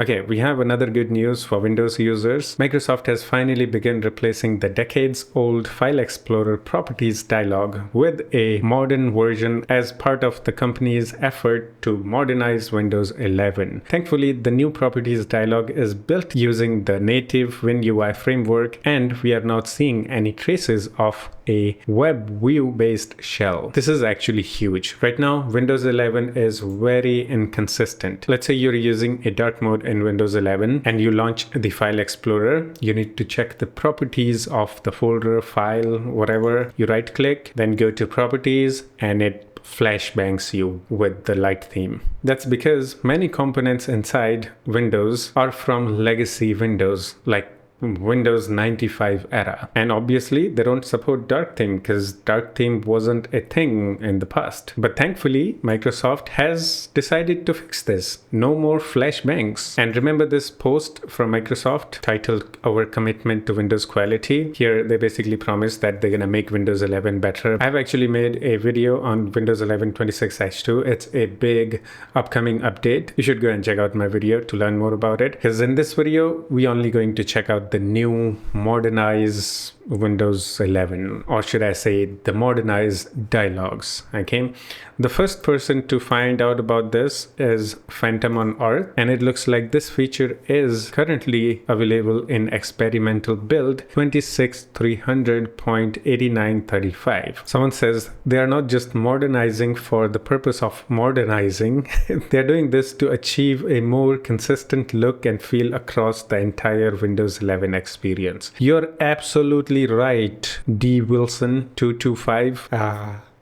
Okay, we have another good news for Windows users. Microsoft has finally begun replacing the decades-old File Explorer properties dialog with a modern version as part of the company's effort to modernize Windows 11. Thankfully, the new properties dialog is built using the native WinUI framework, and we are not seeing any traces of a web view-based shell. This is actually huge. Right now, Windows 11 is very inconsistent. Let's say you're using a dark mode in Windows 11 and you launch the File Explorer. You need to check the properties of the folder, file, whatever. You right click, then go to properties, and it flashbangs you with the light theme. That's because many components inside Windows are from legacy Windows, like Windows 95 era. And obviously they don't support dark theme because dark theme wasn't a thing in the past. But thankfully, Microsoft has decided to fix this. No more flashbangs. And remember this post from Microsoft titled Our Commitment to Windows Quality? Here they basically promised that they're gonna make Windows 11 better. I've actually made a video on Windows 11 26H2. It's a big upcoming update. You should go and check out my video to learn more about it. Because in this video, we're only going to check out the new modernized Windows 11, or should I say the modernized dialogues. Okay, the first person to find out about this is Phantom on Earth, and it looks like this feature is currently available in experimental build 26300.8935. Someone says they are not just modernizing for the purpose of modernizing, they're doing this to achieve a more consistent look and feel across the entire Windows 11 experience. You're absolutely right, D Wilson 225.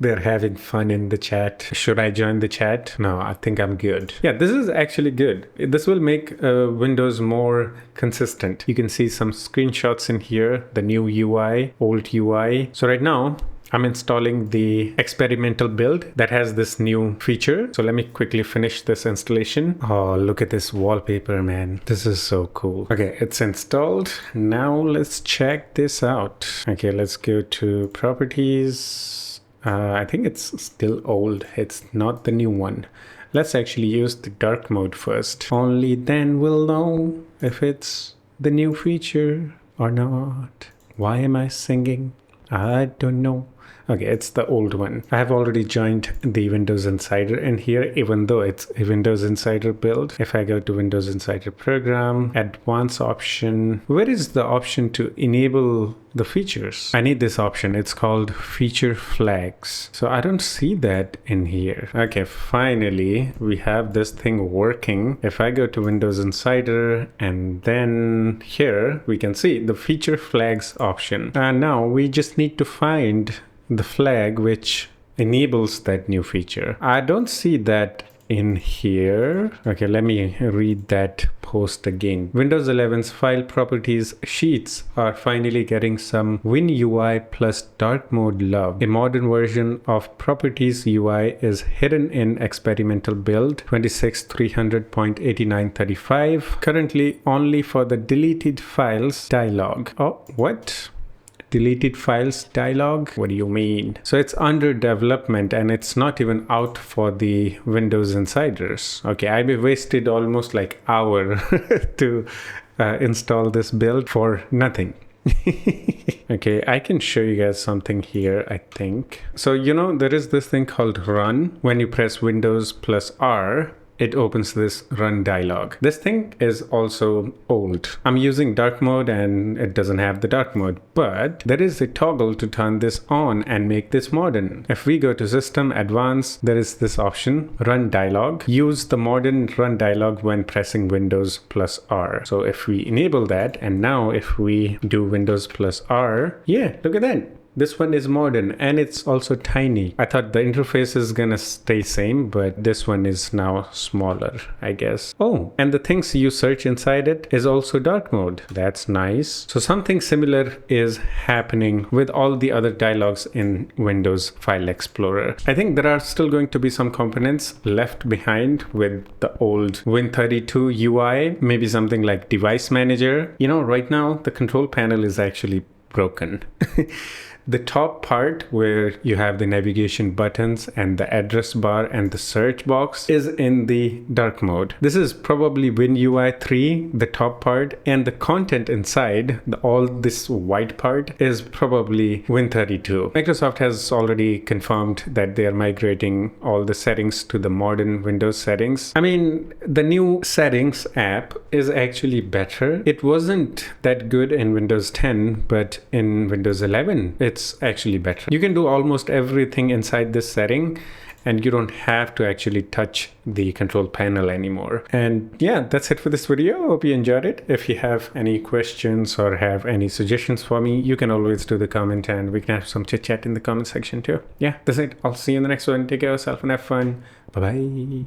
They're having fun in the chat. Should I join the chat? No, I think I'm good. Yeah, this is actually good. This will make Windows more consistent. You can see some screenshots in here, the new UI, old UI. So right now, I'm installing the experimental build that has this new feature. So let me quickly finish this installation. Oh, look at this wallpaper, man. This is so cool. Okay, it's installed. Now let's check this out. Okay, let's go to properties. I think it's still old. It's not the new one. Let's actually use the dark mode first. Only then we'll know if it's the new feature or not. Why am I singing? I don't know. Okay, it's the old one. I have already joined the Windows Insider in here, even though it's a Windows Insider build. If I go to Windows Insider Program, Advanced option, where is the option to enable the features? I need this option. It's called Feature Flags. So I don't see that in here. Okay, finally, we have this thing working. If I go to Windows Insider and then here, we can see the Feature Flags option. And now we just need to find the flag which enables that new feature. I don't see that in here. Okay, let me read that post again. Windows 11's file properties sheets are finally getting some WinUI plus dark mode love. A modern version of properties UI is hidden in experimental build 26300.8935, currently only for the deleted files dialog. Oh, what? Deleted files dialog? What do you mean? So it's under development and it's not even out for the Windows Insiders. Okay, I wasted almost like an hour to install this build for nothing. Okay, I can show you guys something here, I think. So, you know, there is this thing called run. When you press Windows plus R, it opens this run dialog. This thing is also old. I'm using dark mode and it doesn't have the dark mode, but there is a toggle to turn this on and make this modern. If we go to System Advanced, there is this option, run dialog. Use the modern run dialog when pressing Windows plus R. So if we enable that, and now if we do Windows plus R, yeah, look at that. This one is modern and it's also tiny. I thought the interface is gonna stay same, but this one is now smaller, I guess. Oh, and the things you search inside it is also dark mode. That's nice. So something similar is happening with all the other dialogues in Windows File Explorer. I think there are still going to be some components left behind with the old Win32 UI, maybe something like Device Manager. You know, right now the control panel is actually broken. The top part where you have the navigation buttons and the address bar and the search box is in the dark mode. This is probably WinUI 3, the top part, and the content inside, all this white part, is probably Win32. Microsoft has already confirmed that they are migrating all the settings to the modern Windows settings. I mean, the new settings app is actually better. It wasn't that good in Windows 10, but in Windows 11, it's actually better. You can do almost everything inside this setting, and you don't have to actually touch the control panel anymore. And yeah, that's it for this video. Hope you enjoyed it. If you have any questions or have any suggestions for me, you can always do the comment and we can have some chit chat in the comment section too. Yeah, that's it. I'll see you in the next one. Take care of yourself and have fun. Bye bye.